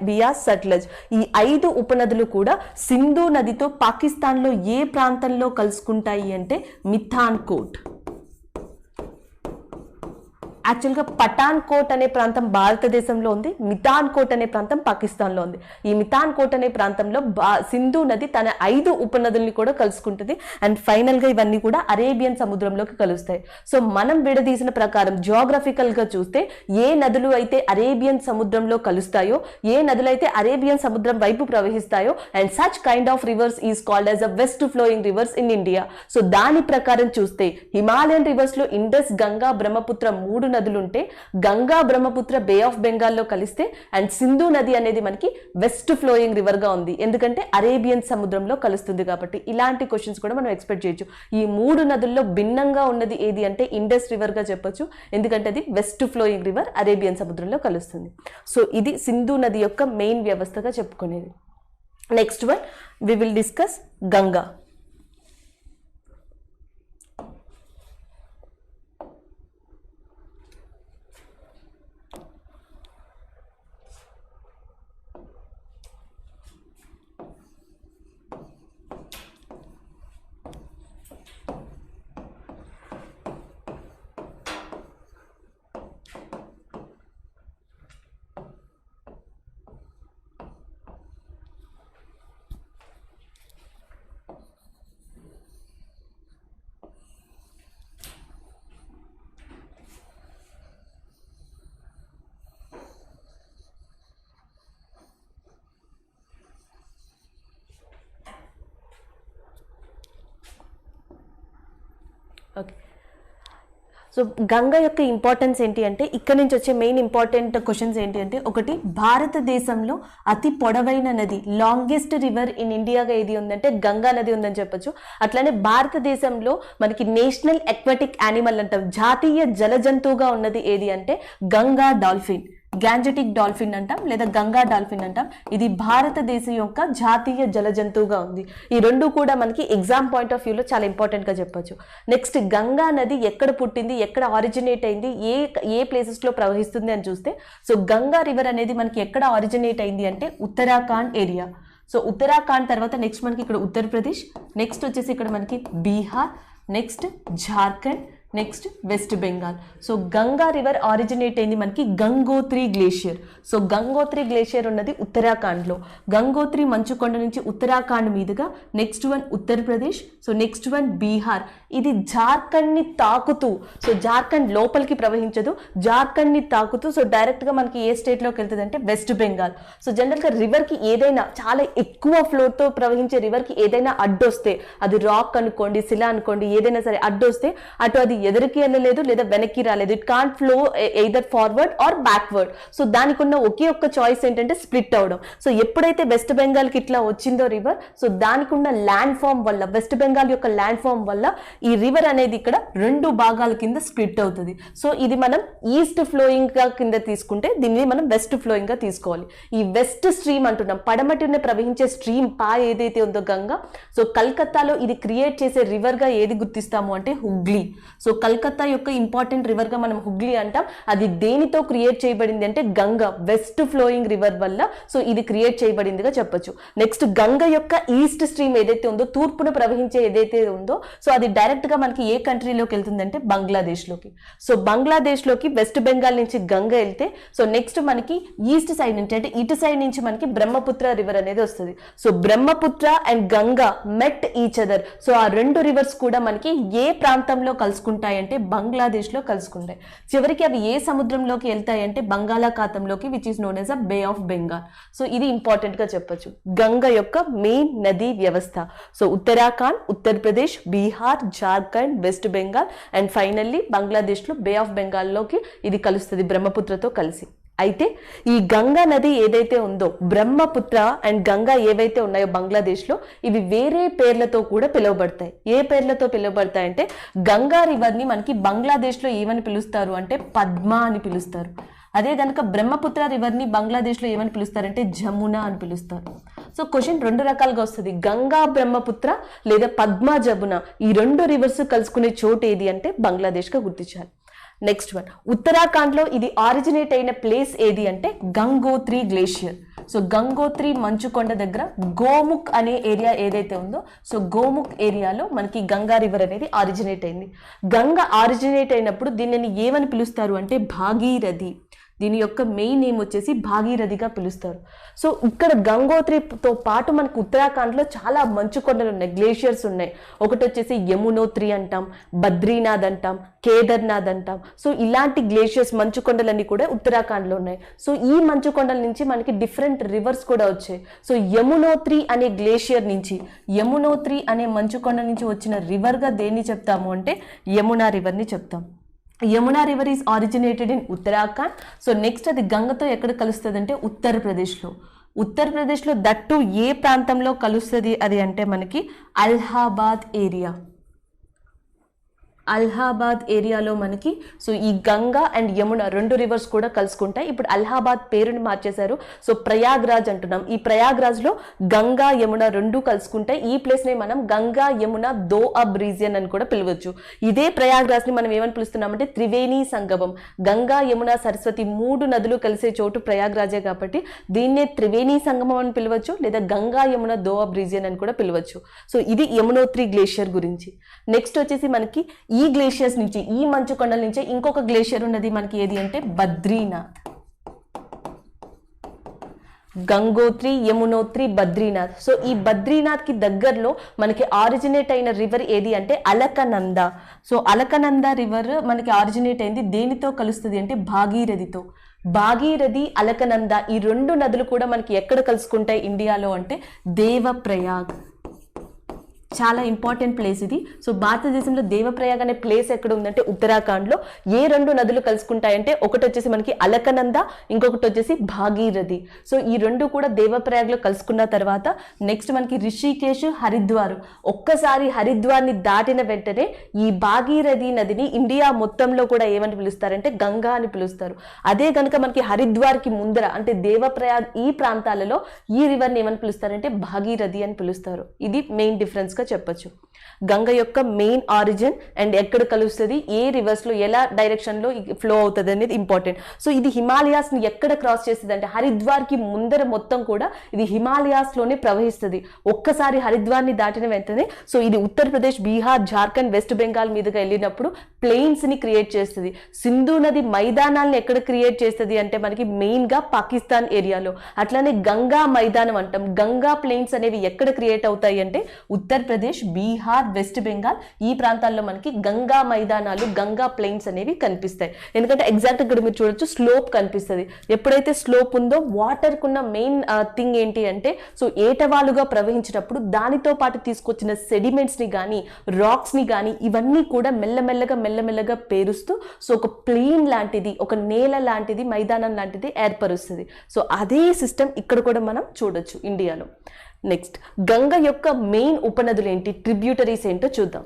బియాస్, సట్లెజ్ ఈ 5 ఉపనదులు కూడా సింధు నదితో పాకిస్తాన్లో ఏ ప్రాంతంలో కలుసుకుంటాయి అంటే మిథాన్ కోట్. యాక్చువల్గా పఠాన్ కోట్ అనే ప్రాంతం భారతదేశంలో ఉంది, మిథాన్ కోట్ అనే ప్రాంతం పాకిస్తాన్లో ఉంది. ఈ మిథాన్ కోట్ అనే ప్రాంతంలో సింధు నది తన 5 ఉపనదుల్ని కూడా కలుసుకుంటుంది. అండ్ ఫైనల్గా ఇవన్నీ కూడా అరేబియన్ సముద్రంలోకి కలుస్తాయి. సో మనం విడదీసిన ప్రకారం జియోగ్రఫికల్గా చూస్తే ఏ నదులు అయితే అరేబియన్ సముద్రంలో కలుస్తాయో, ఏ నదులు అయితే అరేబియన్ సముద్రం వైపు ప్రవహిస్తాయో and such kind of rivers is called as a west flowing rivers in India. So దాని ప్రకారం చూస్తే హిమాలయన్ రివర్స్ లో ఇండస్, గంగా, బ్రహ్మపుత్ర 3 నదులుంటే గంగా, బ్రహ్మపుత్ర బే ఆఫ్ బెంగాల్లో కలిస్తే అండ్ సింధు నది అనేది మనకి వెస్ట్ ఫ్లోయింగ్ రివర్ గా ఉంది, ఎందుకంటే అరేబియన్ సముద్రంలో కలుస్తుంది కాబట్టి. ఇలాంటి క్వశ్చన్స్ కూడా మనం ఎక్స్పెక్ట్ చేయొచ్చు. ఈ 3 నదుల్లో భిన్నంగా ఉన్నది ఏది అంటే ఇండస్ రివర్ గా చెప్పొచ్చు, ఎందుకంటే అది వెస్ట్ ఫ్లోయింగ్ రివర్ అరేబియన్ సముద్రంలో కలుస్తుంది. సో ఇది సింధు నది యొక్క మెయిన్ వ్యవస్థగా చెప్పుకునేది. Next one we will discuss Ganga. Okay, so Ganga యొక్క ఇంపార్టెన్స్ ఏంటి అంటే ఇక్కడ నుంచి వచ్చే మెయిన్ ఇంపార్టెంట్ క్వశ్చన్స్ ఏంటి అంటే ఒకటి, భారతదేశంలో అతి పొడవైన నది, లాంగెస్ట్ రివర్ ఇన్ ఇండియాగా ఏది ఉందంటే గంగా నది ఉందని చెప్పొచ్చు. అట్లానే భారతదేశంలో మనకి నేషనల్ ఎక్వాటిక్ యానిమల్ అంటాం, జాతీయ జల జంతువుగా ఉన్నది ఏది అంటే గంగా డాల్ఫిన్, గ్యాంజెటిక్ డాల్ఫిన్ అంటాం లేదా గంగా డాల్ఫిన్ అంటాం. ఇది భారతదేశం యొక్క జాతీయ జల జంతువుగా ఉంది. ఈ 2 కూడా మనకి ఎగ్జామ్ పాయింట్ ఆఫ్ వ్యూలో చాలా ఇంపార్టెంట్ గా చెప్పొచ్చు. నెక్స్ట్, గంగా నది ఎక్కడ పుట్టింది, ఎక్కడ ఆరిజినేట్ అయింది, ఏ ప్లేసెస్ లో ప్రవహిస్తుంది అని చూస్తే, సో గంగా రివర్ అనేది మనకి ఎక్కడ ఆరిజినేట్ అయింది అంటే ఉత్తరాఖండ్ ఏరియా. సో ఉత్తరాఖండ్ తర్వాత నెక్స్ట్ మనకి ఇక్కడ ఉత్తరప్రదేశ్, నెక్స్ట్ వచ్చేసి ఇక్కడ మనకి Bihar, next Jharkhand, next west Bengal. So Ganga river originate అయింది మనకి Gangotri glacier. So Gangotri glacier ఉన్నది ఉత్తరాఖండ్లో. గంగోత్రి మంచుకొండ నుంచి ఉత్తరాఖండ్ మీదుగా, next one Uttar Pradesh, so next one Bihar. ఇది జార్ఖండ్ని తాకుతూ, సో జార్ఖండ్ లోపలికి ప్రవహించదు, జార్ఖండ్ని తాకుతూ సో డైరెక్ట్గా మనకి ఏ స్టేట్లోకి వెళ్తుంది అంటే వెస్ట్ బెంగాల్. సో జనరల్గా రివర్కి ఏదైనా చాలా ఎక్కువ ఫ్లోతో ప్రవహించే రివర్కి ఏదైనా అడ్డొస్తే, అది రాక్ అనుకోండి, శిల అనుకోండి, ఏదైనా సరే అడ్డొస్తే అటు అది ఎదురుకి వెళ్ళలేదు లేదా వెనక్కి రాలేదు. It can't flow either forward are backward. So దానికి ఉన్న ఒకే ఒక్క చాయిస్ ఏంటంటే స్ప్లిట్ అవడం. సో ఎప్పుడైతే వెస్ట్ బెంగాల్కి ఇట్లా వచ్చిందో రివర్, సో దానికి ఉన్న ల్యాండ్ ఫామ్ వల్ల, వెస్ట్ బెంగాల్ యొక్క ల్యాండ్ ఫామ్ వల్ల ఈ రివర్ అనేది ఇక్కడ 2 భాగాల కింద స్ప్లిట్ అవుతుంది. సో ఇది మనం ఈస్ట్ ఫ్లోయింగ్ గా కింద తీసుకుంటే, దీన్ని మనం వెస్ట్ ఫ్లోయింగ్ గా తీసుకోవాలి. ఈ వెస్ట్ స్ట్రీమ్ అంటున్నాం, పడమటిని ప్రవహించే స్ట్రీమ్ పా ఏదైతే ఉందో గంగా, సో కల్కత్తాలో ఇది క్రియేట్ చేసే రివర్ గా ఏది గుర్తిస్తాము అంటే హుగ్లీ. సో కల్కత్తా యొక్క ఇంపార్టెంట్ రివర్ గా మనం హుగ్లీ అంటాం. అది దేనితో క్రియేట్ చేయబడింది అంటే గంగా, వెస్ట్ ఫ్లోయింగ్ రివర్ వల్ల సో ఇది క్రియేట్ చేయబడిందిగా చెప్పొచ్చు. నెక్స్ట్ గంగ యొక్క ఈస్ట్ స్ట్రీమ్ ఏదైతే ఉందో, తూర్పున ప్రవహించే ఏదైతే ఉందో, సో అది డైరెక్ట్ గా మనకి ఏ కంట్రీలోకి వెళ్తుందంటే బంగ్లాదేశ్ లోకి. సో బంగ్లాదేశ్ లోకి వెస్ట్ బెంగాల్ నుంచి గంగ వెళ్తే, సో నెక్స్ట్ మనకి ఈస్ట్ సైడ్ నుంచి అంటే ఇటు సైడ్ నుంచి మనకి బ్రహ్మపుత్ర రివర్ అనేది వస్తుంది. So Brahmaputra and Ganga met each other. So ఆ 2 రివర్స్ కూడా మనకి ఏ ప్రాంతంలో కలుసుకుంటాయంటే బంగ్లాదేశ్ లో కలుసుకుంటాయి. చివరికి అవి ఏ సముద్రంలోకి వెళ్తాయంటే బంగాళాఖాతంలోకి, which is known as a Bay of Bengal. So ఇది ఇంపార్టెంట్ గా చెప్పొచ్చు గంగ యొక్క మెయిన్ నదీ వ్యవస్థ. So Uttarakhand, Uttar Pradesh, Bihar, Jharkhand, West Bengal and finally Bangladesh లో బే ఆఫ్ బెంగాల్లోకి ఇది కలుస్తుంది బ్రహ్మపుత్రతో కలిసి. అయితే ఈ గంగా నది ఏదైతే ఉందో, బ్రహ్మపుత్ర అండ్ గంగా ఏవైతే ఉన్నాయో బంగ్లాదేశ్లో, ఇవి వేరే పేర్లతో కూడా పిలువబడతాయి. ఏ పేర్లతో పిలువబడతాయి అంటే, గంగా రివర్ని మనకి బంగ్లాదేశ్లో ఏమని పిలుస్తారు అంటే పద్మ అని పిలుస్తారు. అదే కనుక బ్రహ్మపుత్ర రివర్ని బంగ్లాదేశ్లో ఏమని పిలుస్తారంటే జమున అని పిలుస్తారు. సో క్వశ్చన్ 2 రకాలుగా వస్తుంది, గంగా బ్రహ్మపుత్ర లేదా పద్మ జమున, ఈ 2 రివర్స్ కలుసుకునే చోటు ఏది అంటే బంగ్లాదేశ్గా గుర్తించాలి. నెక్స్ట్ వన్, ఉత్తరాఖండ్లో ఇది ఆరిజినేట్ అయిన ప్లేస్ ఏది అంటే గంగోత్రి గ్లేషియర్. సో గంగోత్రి మంచుకొండ దగ్గర గోముఖ్ అనే ఏరియా ఏదైతే ఉందో, సో గోముఖ్ ఏరియాలో మనకి గంగా రివర్ అనేది ఆరిజినేట్ అయింది. గంగా ఆరిజినేట్ అయినప్పుడు దీనిని ఏమని పిలుస్తారు అంటే భాగీరథి. దీని యొక్క మెయిన్ నేమ్ వచ్చేసి భాగీరథిగా పిలుస్తారు. సో ఇక్కడ గంగోత్రితో పాటు మనకు ఉత్తరాఖండ్లో చాలా మంచు కొండలు ఉన్నాయి, గ్లేషియర్స్ ఉన్నాయి. ఒకటి వచ్చేసి యమునోత్రి అంటాం, బద్రీనాథ్ అంటాం, కేదార్నాథ్ అంటాం. సో ఇలాంటి గ్లేషియర్స్, మంచు కొండలన్నీ కూడా ఉత్తరాఖండ్లో ఉన్నాయి. సో ఈ మంచు కొండల నుంచి మనకి డిఫరెంట్ రివర్స్ కూడా వచ్చాయి. సో యమునోత్రి అనే గ్లేషియర్ నుంచి, యమునోత్రి అనే మంచు కొండ నుంచి వచ్చిన రివర్గా దేన్ని చెప్తాము అంటే యమునా రివర్ని చెప్తాం. Yamuna river is originated in Uttarakhand. So next అది గంగతో ఎక్కడ కలుస్తుంది అంటే ఉత్తరప్రదేశ్లో. ఉత్తరప్రదేశ్లో దట్టు ఏ ప్రాంతంలో కలుస్తుంది అది అంటే మనకి అలహాబాద్ ఏరియా. అలహాబాద్ ఏరియాలో మనకి సో ఈ గంగా అండ్ యమున 2 రివర్స్ కూడా కలుసుకుంటాయి. ఇప్పుడు అలహాబాద్ పేరుని మార్చేశారు, సో ప్రయాగ్రాజ్ అంటున్నాం. ఈ ప్రయాగ్రాజ్లో గంగా యమున 2 కలుసుకుంటాయి. ఈ ప్లేస్ని మనం గంగా యమున దో అబ్ రీజియన్ అని కూడా పిలవచ్చు. ఇదే ప్రయాగ్రాజ్ని మనం ఏమని పిలుస్తున్నామంటే త్రివేణి సంగమం. గంగా యమున సరస్వతి 3 నదులు కలిసే చోటు ప్రయాగ్రాజే కాబట్టి దీన్నే త్రివేణి సంగమం అని పిలవచ్చు, లేదా గంగా యమున దో అబ్ రీజియన్ అని కూడా పిలవచ్చు. సో ఇది యమునోత్రి గ్లేషియర్ గురించి. నెక్స్ట్ వచ్చేసి మనకి ఈ గ్లేషియర్స్ నుంచి, ఈ మంచు కొండల నుంచి ఇంకొక గ్లేషియర్ ఉన్నది మనకి ఏది అంటే బద్రీనాథ్. గంగోత్రి, యమునోత్రి, బద్రీనాథ్. సో ఈ బద్రీనాథ్ కి దగ్గరలో మనకి ఆరిజినేట్ అయిన రివర్ ఏది అంటే అలకనంద. సో అలకనంద రివర్ మనకి ఆరిజినేట్ అయింది దేనితో కలుస్తుంది అంటే భాగీరథితో. భాగీరథి, అలకనంద ఈ 2 నదులు కూడా మనకి ఎక్కడ కలుసుకుంటాయి ఇండియాలో అంటే దేవప్రయాగ్. చాలా ఇంపార్టెంట్ ప్లేస్ ఇది. సో భారతదేశంలో దేవప్రయాగ్ అనే ప్లేస్ ఎక్కడ ఉందంటే ఉత్తరాఖండ్లో. ఏ 2 నదులు కలుసుకుంటాయంటే ఒకటి వచ్చేసి మనకి అలకనంద, ఇంకొకటి వచ్చేసి భాగీరథి. సో ఈ 2 కూడా దేవప్రయాగ్లో కలుసుకున్న తర్వాత నెక్స్ట్ మనకి రిషికేశ్, హరిద్వార్. ఒక్కసారి హరిద్వార్ని దాటిన వెంటనే ఈ భాగీరథి నదిని ఇండియా మొత్తంలో కూడా ఏమని పిలుస్తారంటే గంగా అని పిలుస్తారు. అదే కనుక మనకి హరిద్వార్కి ముందర అంటే దేవప్రయాగ్ ఈ ప్రాంతాలలో ఈ రివర్ని ఏమని పిలుస్తారంటే భాగీరథి అని పిలుస్తారు. ఇది మెయిన్ డిఫరెన్స్ గా చెప్పొచ్చు. గంగ యొక్క మెయిన్ ఆరిజిన్ అండ్ ఎక్కడ కలుస్తుంది, ఏ రివర్స్ లో ఎలా డైరెక్షన్ లో ఫ్లో అవుతుంది అనేది ఇంపార్టెంట్. సో ఇది హిమాలయాస్ ని ఎక్కడ క్రాస్ చేస్తుంది అంటే హరిద్వార్ కి ముందర మొత్తం కూడా ఇది హిమాలయాస్ లోనే ప్రవహిస్తుంది. ఒక్కసారి హరిద్వార్ ని దాటిన వెంటనే సో ఇది ఉత్తరప్రదేశ్, బీహార్, జార్ఖండ్, వెస్ట్ బెంగాల్ మీదుగా వెళ్ళినప్పుడు ప్లెయిన్స్ ని క్రియేట్ చేస్తుంది. సింధు నది మైదానాలను ఎక్కడ క్రియేట్ చేస్తుంది అంటే మనకి మెయిన్ గా పాకిస్తాన్ ఏరియాలో. అట్లానే గంగా మైదానం అంటాం. గంగా ప్లెయిన్స్ అనేవి ఎక్కడ క్రియేట్ అవుతాయి అంటే ఉత్తరప్రదేశ్, బీహార్, వెస్ట్ బెంగాల్ ఈ ప్రాంతాల్లో మనకి గంగా మైదానాలు, గంగా ప్లెయిన్స్ అనేవి కనిపిస్తాయి. ఎందుకంటే ఎగ్జాక్ట్ ఇక్కడ మీరు చూడొచ్చు స్లోప్ కనిపిస్తుంది. ఎప్పుడైతే స్లోప్ ఉందో వాటర్ కున్న మెయిన్ థింగ్ ఏంటి అంటే సో ఏటవాలుగా ప్రవహించినప్పుడు దానితో పాటు తీసుకొచ్చిన సెడిమెంట్స్ ని కానీ రాక్స్ ని కానీ ఇవన్నీ కూడా మెల్లమెల్లగా పేరుస్తూ సో ఒక ప్లెయిన్ లాంటిది, ఒక నేల లాంటిది, మైదానం లాంటిది ఏర్పరుస్తుంది. సో అదే సిస్టమ్ ఇక్కడ కూడా మనం చూడొచ్చు ఇండియాలో. నెక్స్ట్ గంగ యొక్క మెయిన్ ఉపనదులు ఏంటి, ట్రిబ్యూటరీస్ ఏంటో చూద్దాం.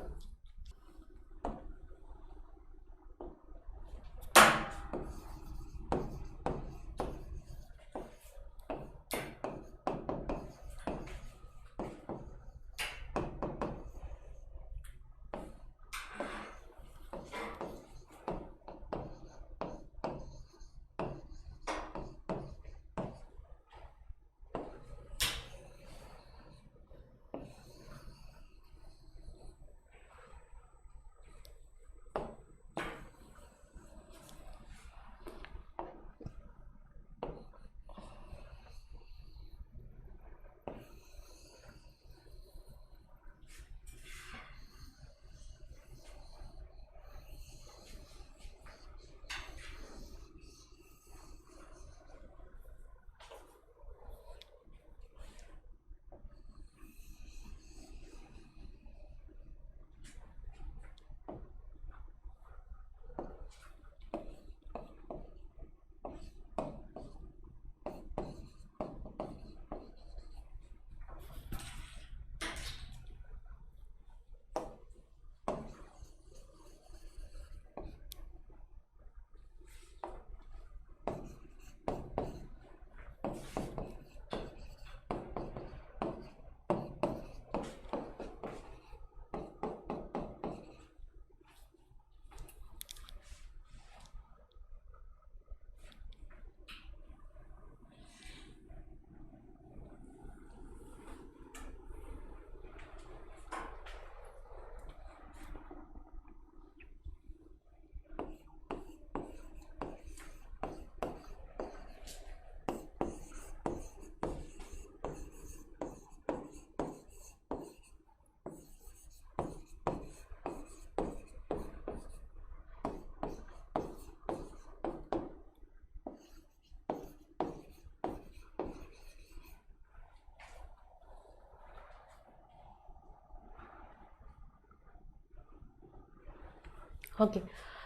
ఓకే,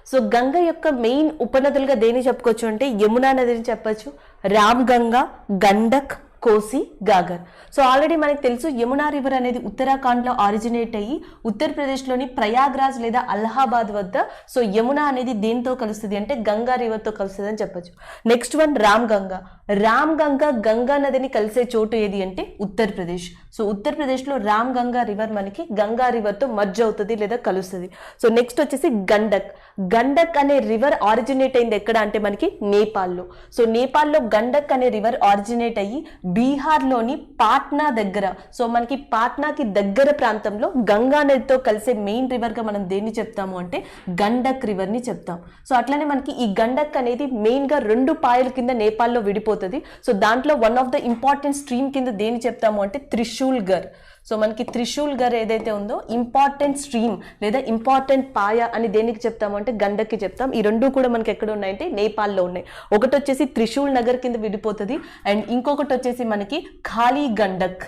సో గంగ యొక్క మెయిన్ ఉపనదులుగా దేని చెప్పుకోవచ్చు అంటే యమునా నదిని చెప్పొచ్చు, రామ్ గంగా, గండక్, కోసి, గాగర్. సో ఆల్రెడీ మనకి తెలుసు యమునా రివర్ అనేది ఉత్తరాఖండ్లో ఆరిజినేట్ అయ్యి ఉత్తరప్రదేశ్లోని ప్రయాగ్రాజ్ లేదా అలహాబాద్ వద్ద సో యమునా అనేది దేంతో కలుస్తుంది అంటే గంగా రివర్తో కలుస్తుంది అని చెప్పొచ్చు. Next one Ram Ganga. రామ్ గంగా గంగా నదిని కలిసే చోటు ఏది అంటే ఉత్తరప్రదేశ్. సో ఉత్తరప్రదేశ్లో రామ్ గంగా రివర్ మనకి గంగా రివర్తో మర్జ్ అవుతుంది లేదా కలుస్తుంది. సో నెక్స్ట్ వచ్చేసి గండక్. గండక్ అనే రివర్ ఆరిజినేట్ అయింది ఎక్కడ అంటే మనకి నేపాల్లో. సో నేపాల్లో గండక్ అనే రివర్ ఆరిజినేట్ అయ్యి బీహార్లోని పాట్నా దగ్గర, సో మనకి పాట్నాకి దగ్గర ప్రాంతంలో గంగా నదితో కలిసే మెయిన్ రివర్గా మనం దేన్ని చెప్తాము అంటే గండక్ రివర్ని చెప్తాం. సో అట్లనే మనకి ఈ గండక్ అనేది మెయిన్గా 2 పాయల కింద నేపాల్లో విడిపోతుంది. సో దాంట్లో one of the important stream కింద దేన్ని చెప్తాము అంటే త్రిశూల్ గర్. సో మనకి త్రిశూల్ గర్ ఏదైతే ఉందో ఇంపార్టెంట్ స్ట్రీమ్ లేదా ఇంపార్టెంట్ పాయ అని దేనికి చెప్తాము అంటే గండక్కి చెప్తాం. ఈ 2 కూడా మనకి ఎక్కడ ఉన్నాయంటే నేపాల్లో ఉన్నాయి. ఒకటి వచ్చేసి త్రిశూల్ నగర్ కింద విడిపోతుంది అండ్ ఇంకొకటి వచ్చేసి మనకి ఖాళీ Gandak.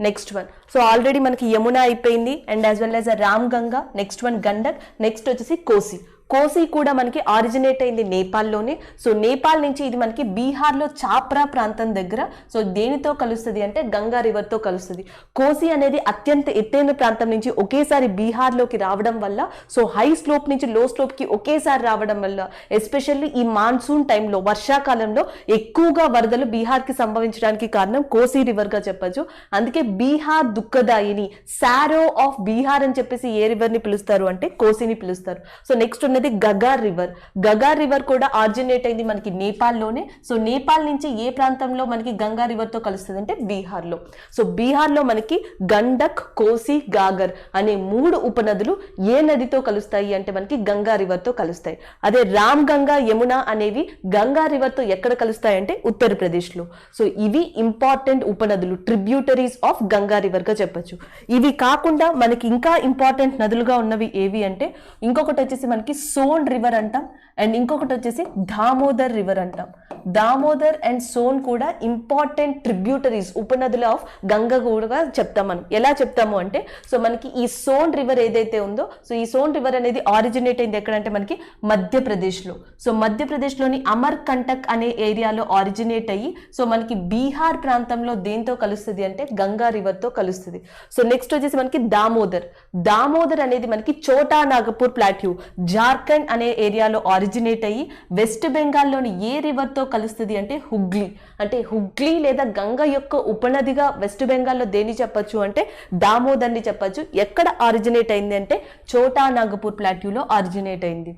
Next one, so already మనకి యమునా అయిపోయింది and as well as Ram Ganga. Next one Gandak, next వచ్చేసి కోసి. కోసి కూడా మనకి ఆరిజినేట్ అయింది నేపాల్లోనే. సో నేపాల్ నుంచి ఇది మనకి బీహార్లో చాప్రా ప్రాంతం దగ్గర. సో దేనితో కలుస్తుంది అంటే గంగా రివర్తో కలుస్తుంది. కోసి అనేది అత్యంత ఎత్తైన ప్రాంతం నుంచి ఒకేసారి బీహార్లోకి రావడం వల్ల, సో హై స్లోప్ నుంచి లో స్లోప్కి ఒకేసారి రావడం వల్ల, ఎస్పెషల్లీ ఈ మాన్సూన్ టైంలో వర్షాకాలంలో ఎక్కువగా వరదలు బీహార్కి సంభవించడానికి కారణం కోసి రివర్గా చెప్పచ్చు. అందుకే బీహార్ దుఃఖదాయిని, సారో ఆఫ్ బీహార్ అని చెప్పేసి ఏ రివర్ ని పిలుస్తారు అంటే కోసిని పిలుస్తారు. సో నెక్స్ట్ ఉన్నది గగార్ రివర్. గగార్ రివర్ కూడా ఆరిజినేట్ అయింది మనకి నేపాల్లోనే. సో నేపాల్ నుంచి ఏ ప్రాంతంలో మనకి గంగా రివర్ తో కలుస్తుంది అంటే బీహార్లో. సో బీహార్లో మనకి గండక్, కోసి, గాగర్ అనే 3 ఉపనదులు ఏ నదితో కలుస్తాయి అంటే మనకి గంగా రివర్ తో కలుస్తాయి. అదే రామ్ గంగా, యమున అనేవి గంగా రివర్ తో ఎక్కడ కలుస్తాయి అంటే ఉత్తరప్రదేశ్ లో. సో ఇవి ఇంపార్టెంట్ ఉపనదులు, ట్రిబ్యూటరీస్ ఆఫ్ గంగా రివర్ గా చెప్పచ్చు. ఇవి కాకుండా మనకి ఇంకా ఇంపార్టెంట్ నదులుగా ఉన్నవి ఏవి అంటే ఇంకొకటి వచ్చేసి మనకి సోన్ రివర్ అంటాం, అండ్ ఇంకొకటి వచ్చేసి దామోదర్ రివర్ అంటాం. దామోదర్ అండ్ సోన్ కూడా ఇంపార్టెంట్ ట్రిబ్యూటరీస్, ఉపనదులు ఆఫ్ గంగ కూడా చెప్తాం మనం. ఎలా చెప్తాము అంటే, సో మనకి ఈ సోన్ రివర్ ఏదైతే ఉందో, సో ఈ సోన్ రివర్ అనేది ఆరిజినేట్ అయింది ఎక్కడంటే మనకి మధ్యప్రదేశ్లో. సో మధ్యప్రదేశ్లోని అమర్ కంటక్ అనే ఏరియాలో ఆరిజినేట్ అయ్యి, సో మనకి బీహార్ ప్రాంతంలో దేంతో కలుస్తుంది అంటే గంగా రివర్తో కలుస్తుంది. సో నెక్స్ట్ వచ్చేసి మనకి దామోదర్. దామోదర్ అనేది మనకి చోటా నాగపూర్ ప్లాట్యూ, జార్ఖండ్ అనే ఏరియాలో ఆరిజినేట్ అయ్యి వెస్ట్ బెంగాల్లోని ఏ రివర్తో కలుస్తుంది అంటే హుగ్లీ. అంటే హుగ్లీ లేదా గంగ యొక్క ఉపనదిగా వెస్ట్ బెంగాల్లో దేన్ని చెప్పచ్చు అంటే దామోదర్ని చెప్పచ్చు. ఎక్కడ ఆరిజినేట్ అయింది అంటే చోటా నాగపూర్ ప్లాట్యూలో ఆరిజినేట్ అయింది.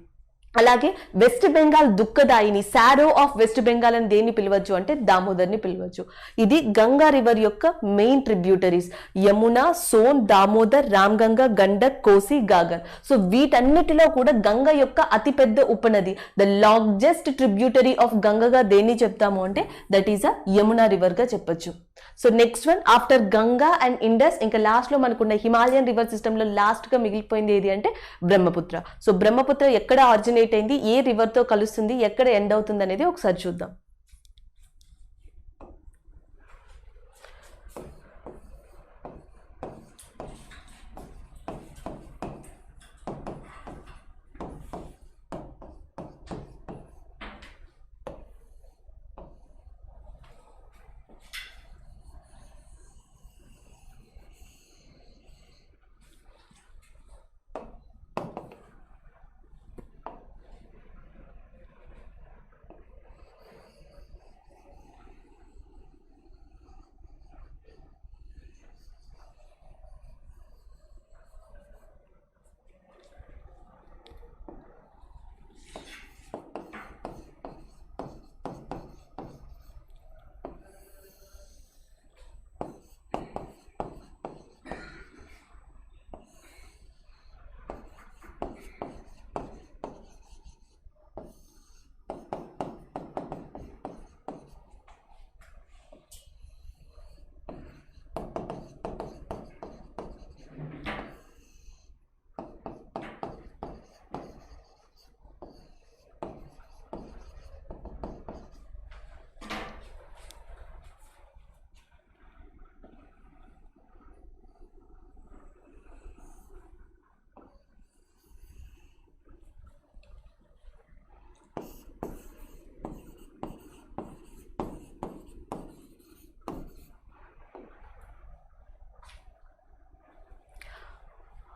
అలాగే వెస్ట్ బెంగాల్ దుఃఖదాయిని, సారో ఆఫ్ వెస్ట్ బెంగాల్ అని దేన్ని పిలవచ్చు అంటే దామోదర్ని పిలవచ్చు. ఇది గంగా రివర్ యొక్క main tributaries. Yamuna, Son, Damodar, Ramganga, Gandak, Kosi, Ghaghara. So వీటన్నిటిలో కూడా గంగ యొక్క అతిపెద్ద ఉపనది, ద లార్జెస్ట్ ట్రిబ్యూటరీ ఆఫ్ గంగగా దేన్ని చెప్తాము అంటే that is a Yamuna river గా చెప్పొచ్చు. So next one after Ganga and Indus, ఇంకా లాస్ట్ లో మనకున్న హిమాలయన్ రివర్ సిస్టమ్ లో లాస్ట్ గా మిగిలిపోయింది ఏది అంటే బ్రహ్మపుత్ర. సో బ్రహ్మపుత్ర ఎక్కడ ఆరిజినేట్ అయింది, ఏ రివర్ తో కలుస్తుంది, ఎక్కడ ఎండ్ అవుతుంది అనేది ఒకసారి చూద్దాం.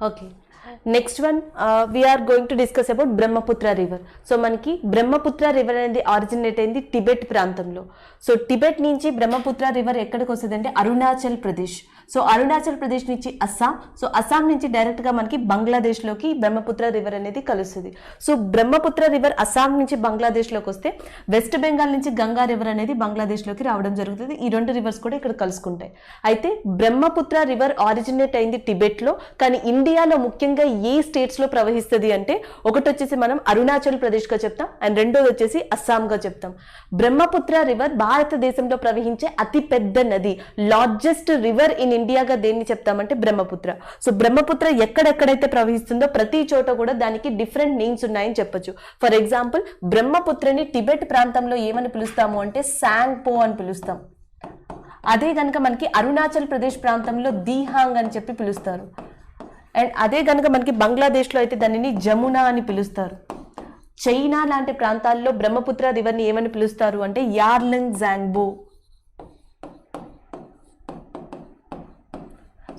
Okay. Next one, we are going to discuss about Brahmaputra river. So మనకి బ్రహ్మపుత్ర రివర్ అనేది ఆరిజినేట్ అయింది టిబెట్ ప్రాంతంలో. సో టిబెట్ నుంచి బ్రహ్మపుత్ర రివర్ ఎక్కడికి వస్తుంది అంటే అరుణాచల్ ప్రదేశ్. సో అరుణాచల్ ప్రదేశ్ నుంచి అస్సాం, సో అస్సాం నుంచి డైరెక్ట్ గా మనకి బంగ్లాదేశ్ లోకి బ్రహ్మపుత్ర రివర్ అనేది కలుస్తుంది. సో బ్రహ్మపుత్ర రివర్ అస్సాం నుంచి బంగ్లాదేశ్ లోకి వస్తే వెస్ట్ బెంగాల్ నుంచి గంగా రివర్ అనేది బంగ్లాదేశ్ లోకి రావడం జరుగుతుంది. ఈ రెండు రివర్స్ కూడా ఇక్కడ కలుసుకుంటాయి. అయితే బ్రహ్మపుత్ర రివర్ ఆరిజినేట్ అయింది టిబెట్ లో, కానీ ఇండియాలో ముఖ్యంగా ఏ స్టేట్స్ లో ప్రవహిస్తుంది అంటే ఒకటి వచ్చేసి మనం అరుణాచల్ ప్రదేశ్ గా చెప్తాం, అండ్ రెండోది వచ్చేసి అస్సాం గా చెప్తాం. బ్రహ్మపుత్ర రివర్ భారతదేశంలో ప్రవహించే అతి పెద్ద నది, లార్జెస్ట్ రివర్ ఇన్ ఇండియాగా దేన్ని చెప్తామంటే బ్రహ్మపుత్ర. సో బ్రహ్మపుత్ర ఎక్కడెక్కడైతే ప్రవహిస్తుందో ప్రతి చోట కూడా దానికి డిఫరెంట్ నేమ్స్ ఉన్నాయని చెప్పొచ్చు. ఫర్ ఎగ్జాంపుల్ బ్రహ్మపుత్రని టిబెట్ ప్రాంతంలో ఏమని పిలుస్తాము అంటే సాంగ్పో అని పిలుస్తాం. అదే కనుక మనకి అరుణాచల్ ప్రదేశ్ ప్రాంతంలో దీహాంగ్ అని చెప్పి పిలుస్తారు. అండ్ అదే కనుక మనకి బంగ్లాదేశ్లో అయితే దానిని జమునా అని పిలుస్తారు. చైనా లాంటి ప్రాంతాల్లో బ్రహ్మపుత్ర రివర్ని ఏమని పిలుస్తారు అంటే యార్లింగ్ జాంగ్బో.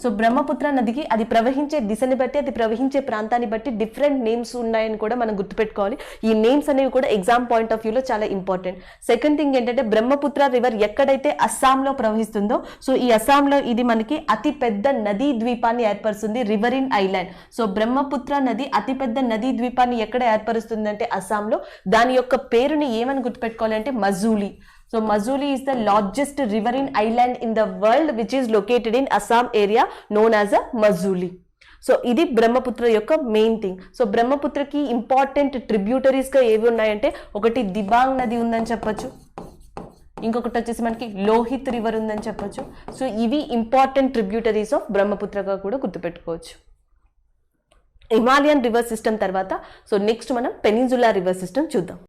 సో బ్రహ్మపుత్ర నదికి అది ప్రవహించే దిశని బట్టి, అది ప్రవహించే ప్రాంతాన్ని బట్టి డిఫరెంట్ నేమ్స్ ఉన్నాయని కూడా మనం గుర్తుపెట్టుకోవాలి. ఈ నేమ్స్ అనేవి కూడా ఎగ్జామ్ పాయింట్ ఆఫ్ వ్యూలో చాలా ఇంపార్టెంట్. సెకండ్ థింగ్ ఏంటంటే బ్రహ్మపుత్ర రివర్ ఎక్కడైతే అస్సాంలో ప్రవహిస్తుందో, సో ఈ అస్సాంలో ఇది మనకి అతి పెద్ద నదీ ద్వీపాన్ని ఏర్పరుస్తుంది, రివరిన్ ఐలాండ్. సో బ్రహ్మపుత్ర నది అతిపెద్ద నదీ ద్వీపాన్ని ఎక్కడ ఏర్పరుస్తుంది అంటే అస్సాంలో. దాని యొక్క పేరుని ఏమని గుర్తుపెట్టుకోవాలి అంటే Majuli. So Majuli is the largest riverine island in the world which is located in Assam area known as a Majuli. So ఇది బ్రహ్మపుత్ర యొక్క మెయిన్ థింగ్. సో బ్రహ్మపుత్రకి ఇంపార్టెంట్ ట్రిబ్యూటరీస్గా ఏవి ఉన్నాయంటే ఒకటి దిబాంగ్ నది ఉందని చెప్పొచ్చు, ఇంకొకటి వచ్చేసి మనకి లోహిత్ రివర్ ఉందని చెప్పొచ్చు. సో ఇవి ఇంపార్టెంట్ ట్రిబ్యూటరీస్ ఆఫ్ బ్రహ్మపుత్రగా కూడా గుర్తుపెట్టుకోవచ్చు. హిమాలయన్ రివర్ సిస్టమ్ తర్వాత సో నెక్స్ట్ మనం పెనిన్సులా రివర్ సిస్టమ్ చూద్దాం.